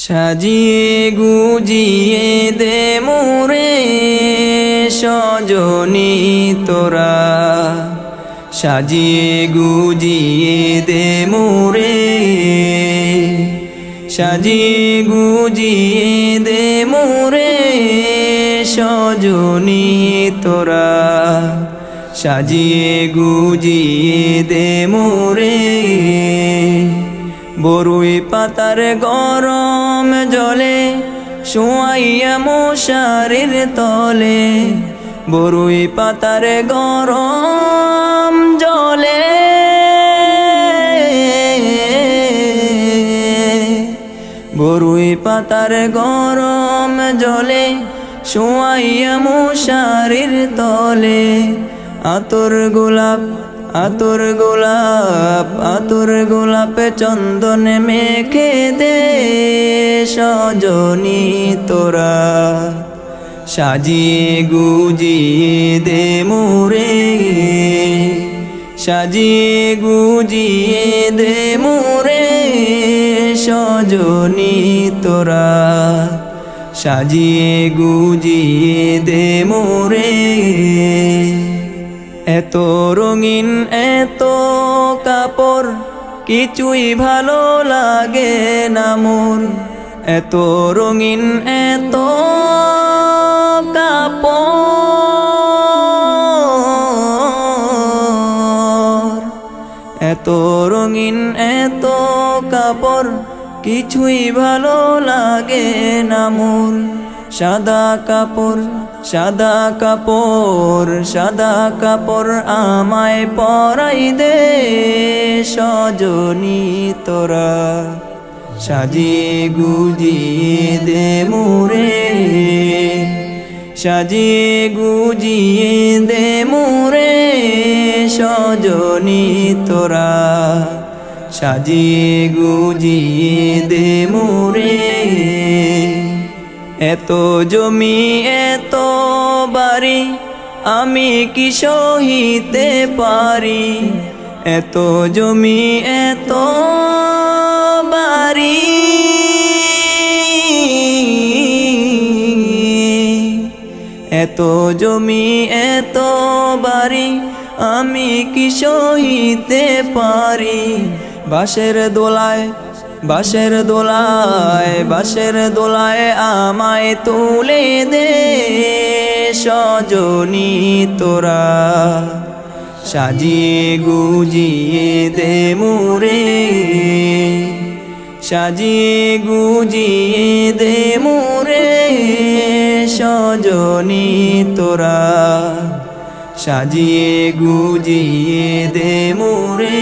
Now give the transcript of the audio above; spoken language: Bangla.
সাজিয়ে গুজিয়ে দে মোরে সজনী তোরা, সাজিয়ে গুজিয়ে দে মোরে, সাজিয়ে গুজিয়ে দে মোরে সজনী তোরা, সাজিয়ে গুজিয়ে দে মোরে। বরুই পাতার গরম জলে শোয়াইয়া মশারির তলে, বরুই পাতার গরম জলে, বরুই পাতার গরম জলে শোয়াইয়া মশারির তলে। আতর গোলাপ আতর গোলাপ আতর গোলাপে চন্দন মেখে দে সজনী তোরা, সাজিয়ে গুজিয়ে দে মোরে, সাজিয়ে গুজিয়ে দে মোরে সজনী তোরা, সাজিয়ে গুজিয়ে দে মোরে। এত রঙিন এত কাপড় কিছুই ভালো লাগে না মোর, এত রঙিন এত কাপড়, এত রঙিন এত কাপড় কিছুই ভালো লাগে না মোর। সাদা কাপড় সাদা কাপড় সাদা কাপড় আমায় পরাই দে সজনী তোরা, সাজিয়ে গুজিয়ে দে মোরে, সাজিয়ে গুজিয়ে দে মোরে সজনী তোরা, সাজিয়ে গুজিয়ে দে মোরে। এত জমি এত বাড়ি আমি কি সহিতে পারি, এত জমি এত বাড়ি, এত জমি এত বাড়ি আমি কি সহিতে পারি। বাঁশের দোলায় বাঁশের দোলায় বাঁশের দোলায় আমায় তুলে দে সজনী তোরা, সাজিয়ে গুজিয়ে দে মোরে, সাজিয়ে গুজিয়ে দে মোরে সজনী তোরা, সাজিয়ে গুজিয়ে দে মোরে।